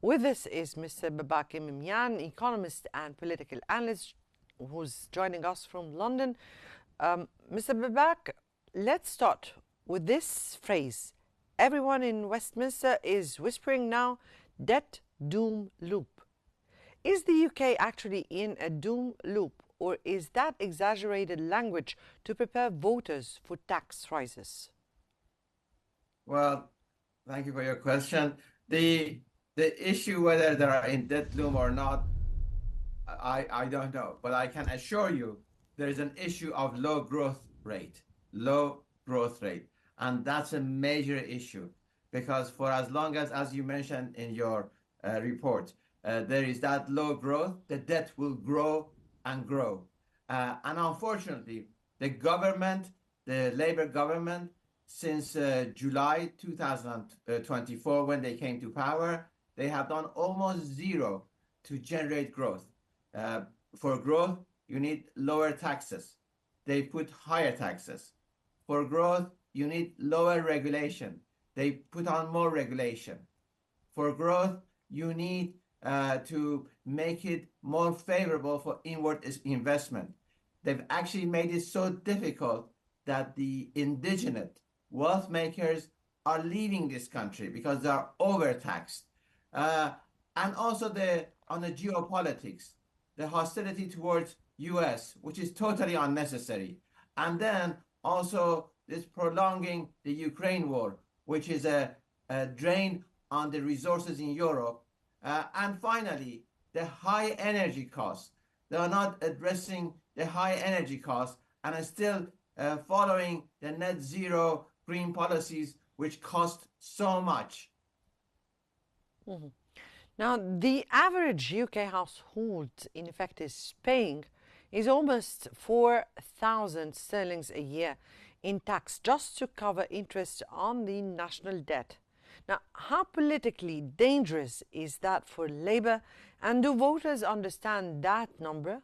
With us is Mr. Babak Mimyan, economist and political analyst, who's joining us from London. Mr. Babak, let's start with this phrase. Everyone in Westminster is whispering now, debt doom loop. Is the UK actually in a doom loop, or is that exaggerated language to prepare voters for tax rises? Well, thank you for your question. The issue whether they are in debt loom or not, I don't know, but I can assure you there is an issue of low growth rate, and that's a major issue because for as long as you mentioned in your report, there is that low growth, the debt will grow and grow, and unfortunately, the government, the Labour government, since July 2024, when they came to power, they have done almost zero to generate growth. For growth, you need lower taxes. They put higher taxes. For growth, you need lower regulation. They put on more regulation. For growth, you need to make it more favorable for inward investment. They've actually made it so difficult that the indigenous wealth makers are leaving this country because they are overtaxed. And also on the geopolitics, the hostility towards US, which is totally unnecessary. And then also this prolonging the Ukraine war, which is a drain on the resources in Europe. And finally, the high energy costs. They are not addressing the high energy costs and are still following the net zero green policies, which cost so much. Mm-hmm. Now, the average UK household, in effect, is paying is almost 4,000 sterlings a year in tax just to cover interest on the national debt. Now, how politically dangerous is that for Labour, and do voters understand that number?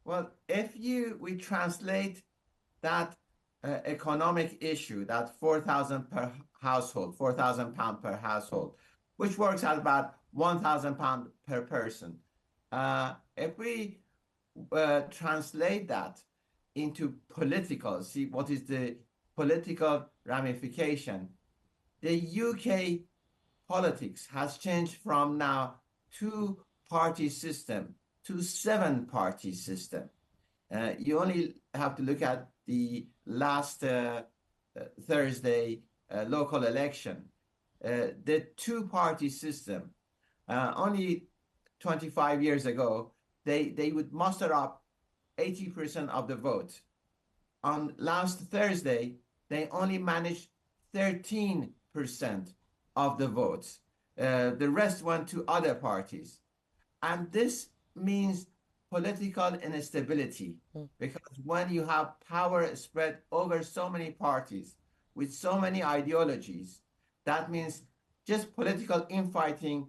Well, if we translate that economic issue, that 4,000 per household, 4,000 pound per household, which works out about 1,000 pound per person. If we translate that into political, see what is the political ramification, the UK politics has changed from now 2-party system to 7-party system. You only have to look at the last Thursday local election. The 2-party system, only 25 years ago, they would muster up 80% of the vote. On last Thursday, they only managed 13% of the votes. The rest went to other parties. And this means political instability, because when you have power spread over so many parties with so many ideologies, that means just political infighting.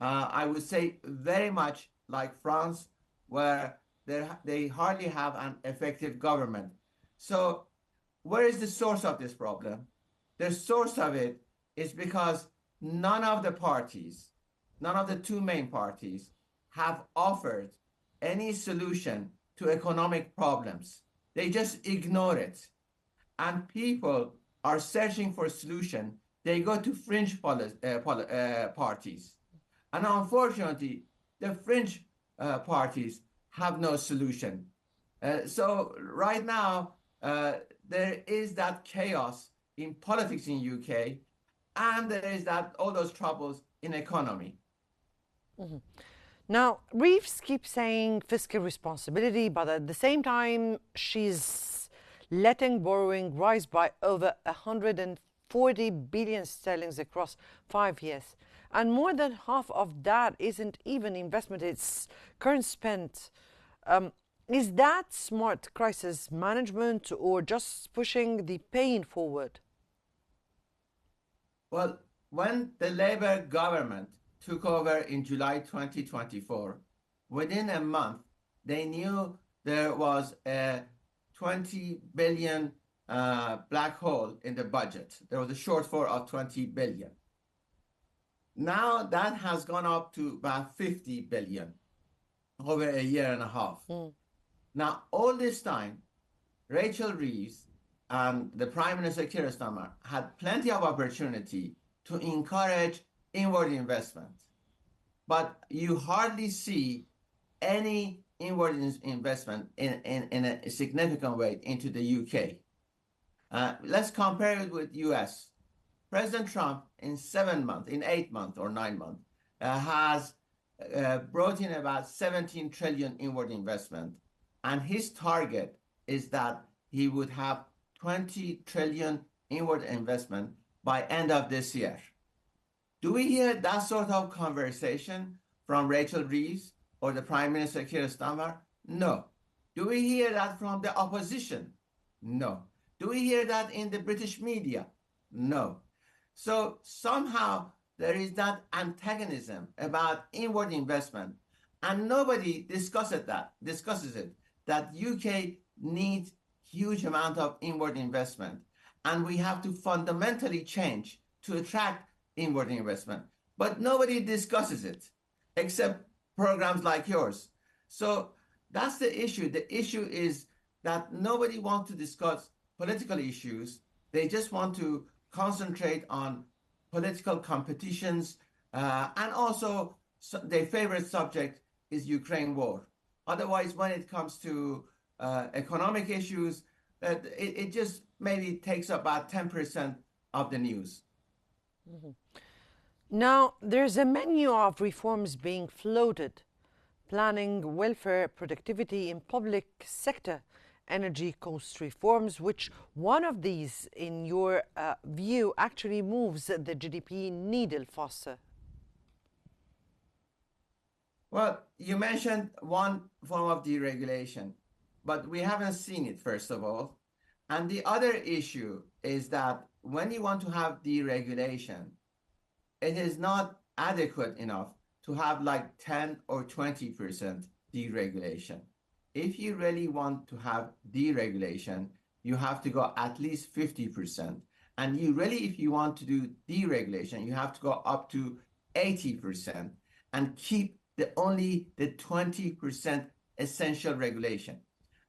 I would say very much like France, where they hardly have an effective government. So where is the source of this problem? The source of it is because none of the parties, none of the 2 main parties, have offered any solution to economic problems. They just ignore it. And people are searching for a solution. They go to fringe parties. And unfortunately, the fringe parties have no solution. So right now, there is that chaos in politics in UK, and there is all those troubles in economy. Mm-hmm. Now, Reeves keeps saying fiscal responsibility, but at the same time, she's letting borrowing rise by over 140 billion sterlings across 5 years. And more than half of that isn't even investment, it's current spend. Is that smart crisis management or just pushing the pain forward? Well, when the Labour government took over in July 2024, within a month, they knew there was a 20 billion black hole in the budget. There was a shortfall of 20 billion. Now that has gone up to about 50 billion over a year and a half. Now, all this time, Rachel Reeves and the Prime Minister Keir Starmer had plenty of opportunity to encourage inward investment, but you hardly see any inward investment in a significant way into the UK. Let's compare it with US. President Trump in 7 months, in 8 months or 9 months, has brought in about 17 trillion inward investment. And his target is that he would have 20 trillion inward investment by end of this year. Do we hear that sort of conversation from Rachel Reeves or the Prime Minister Keir Starmer? No. Do we hear that from the opposition? No. Do we hear that in the British media? No. So somehow there is that antagonism about inward investment, and nobody discusses it, that UK needs huge amount of inward investment, and we have to fundamentally change to attract inward investment. But nobody discusses it, except programs like yours. So that's the issue. The issue is that nobody wants to discuss political issues. They just want to concentrate on political competitions, and also their favorite subject is Ukraine war. Otherwise, when it comes to economic issues, it just maybe takes about 10% of the news. Now, there's a menu of reforms being floated, planning welfare, productivity in public sector, energy cost reforms. Which one of these, in your view, actually moves the GDP needle faster? Well, you mentioned one form of deregulation, but we haven't seen it, first of all. And the other issue is that when you want to have deregulation, it is not adequate enough to have like 10 or 20% deregulation. If you really want to have deregulation, you have to go at least 50%. And you really, if you want to do deregulation, you have to go up to 80% and keep only the 20% essential regulation.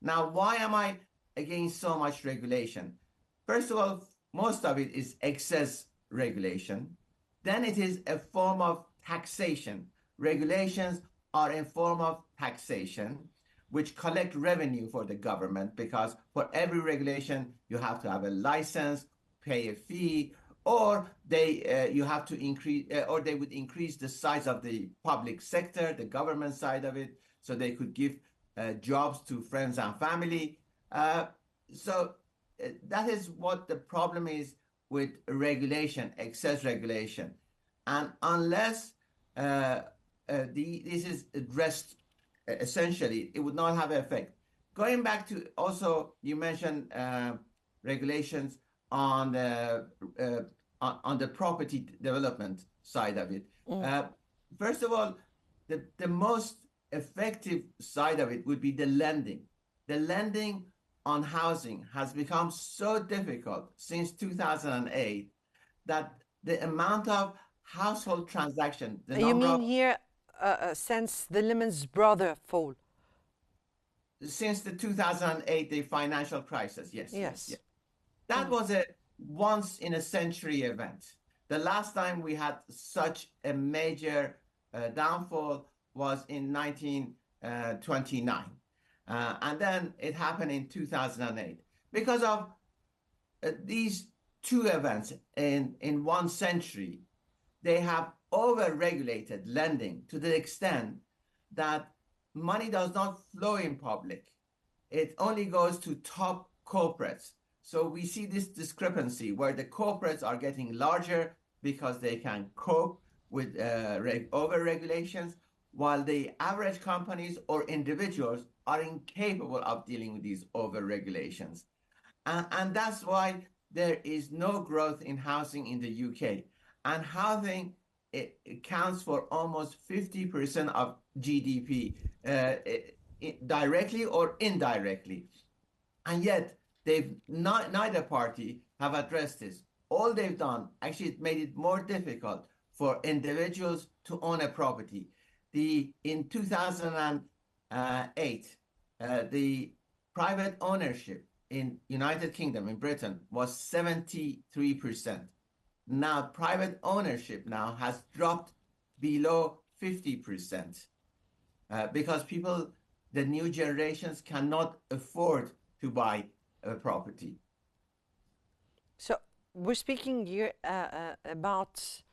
Now, why am I against so much regulation? First of all, most of it is excess regulation. Then it is a form of taxation. Regulations are a form of taxation, which collect revenue for the government, because for every regulation, you have to have a license, pay a fee, or you have to increase, or they would increase the size of the public sector, the government side of it, so they could give jobs to friends and family. So that is what the problem is with regulation, excess regulation. And unless this is addressed essentially, it would not have an effect. Going back to also, you mentioned regulations on the property development side of it. First of all, the most effective side of it would be the lending. The lending on housing has become so difficult since 2008 that the amount of household transaction, the You number mean of, here since the Lehman Brothers fall? since the 2008, the financial crisis, yes. Yes. That was a once in a century event. The last time we had such a major downfall was in 1929. And then it happened in 2008. Because of these two events in 1 century, they have over-regulated lending to the extent that money does not flow in public. It only goes to top corporates. So we see this discrepancy where the corporates are getting larger because they can cope with over-regulations, while the average companies or individuals are incapable of dealing with these over-regulations. And that's why there is no growth in housing in the UK. And housing, it accounts for almost 50% of GDP, directly or indirectly. And yet, neither party have addressed this. All they've done, actually, it made it more difficult for individuals to own a property. In 2008, the private ownership in United Kingdom, in Britain, was 73%. Now, private ownership now has dropped below 50% because people, the new generations, cannot afford to buy a property. So we're speaking here about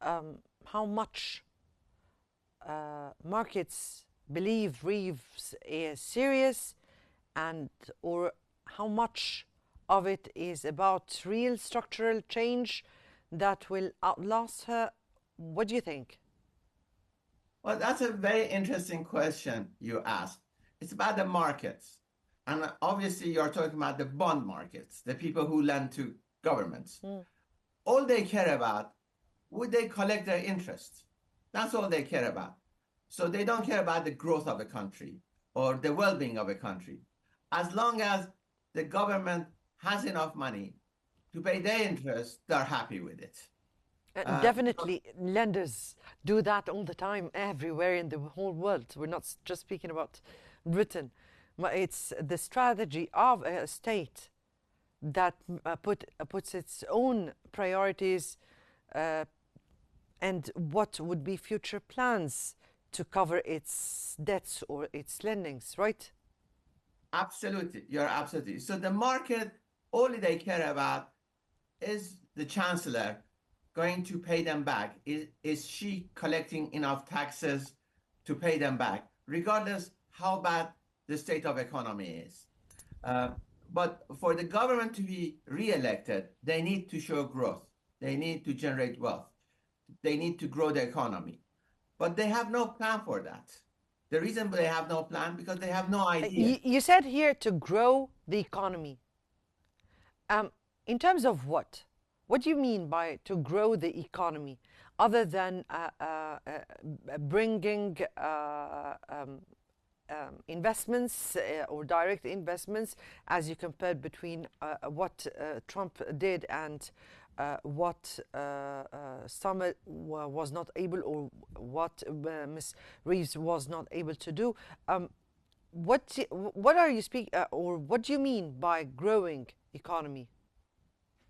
how much markets believe Reeves is serious, and or how much of it is about real structural change that will outlast her. What do you think? Well, that's a very interesting question you asked. It's about the markets. And obviously, you're talking about the bond markets, the people who lend to governments. All they care about, would they collect their interest? That's all they care about. So they don't care about the growth of a country or the well-being of a country. As long as the government has enough money to pay their interest, they're happy with it. Definitely, lenders do that all the time, everywhere in the whole world. We're not just speaking about Britain. It's the strategy of a state that puts its own priorities and what would be future plans to cover its debts or its lendings, right? Absolutely, you're absolutely. So the market, all they care about is the chancellor going to pay them back? Is she collecting enough taxes to pay them back, regardless how bad the state of economy is? But for the government to be re-elected, they need to show growth. They need to generate wealth. They need to grow the economy. But they have no plan for that. The reason they have no plan, because they have no idea. You said here to grow the economy. In terms of what? What do you mean by to grow the economy, other than bringing investments or direct investments, as you compared between what Trump did and what Summer was not able, or what Ms. Reeves was not able to do? What are you speak or what do you mean by growing economy?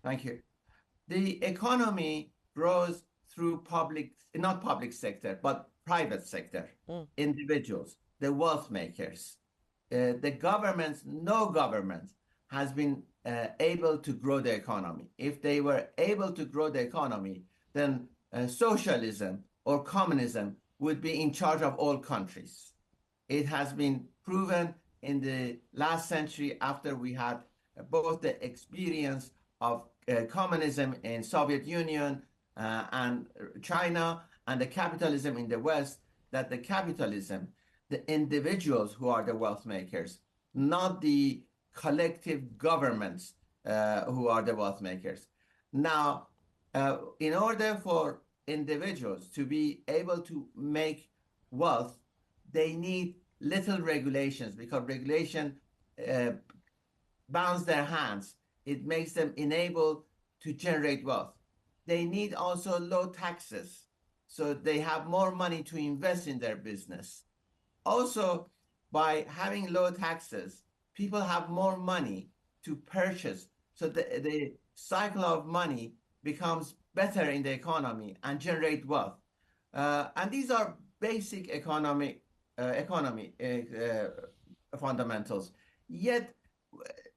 Thank you. The economy grows through not public sector, but private sector, individuals, the wealth makers. The governments, no government has been able to grow the economy. If they were able to grow the economy, then socialism or communism would be in charge of all countries. It has been proven in the last century, after we had both the experience of communism in Soviet Union and China, and the capitalism in the West, that the capitalism, the individuals who are the wealth makers, not the collective governments who are the wealth makers. Now, in order for individuals to be able to make wealth, they need little regulations, because regulation bounds their hands. It makes them unable to generate wealth. They need also low taxes, so they have more money to invest in their business. Also, by having low taxes, people have more money to purchase, so the cycle of money becomes better in the economy and generate wealth. And these are basic economy fundamentals. Yet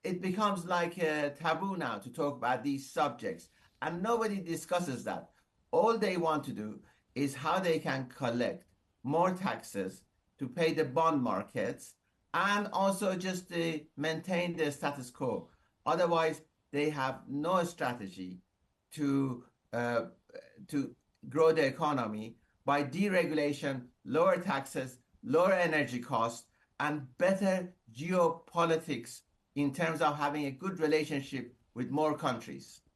it becomes like a taboo now to talk about these subjects, and nobody discusses that. All they want to do is how they can collect more taxes to pay the bond markets, and also just to maintain the status quo. Otherwise, they have no strategy to grow the economy by deregulation, lower taxes, lower energy costs, and better geopolitics in terms of having a good relationship with more countries.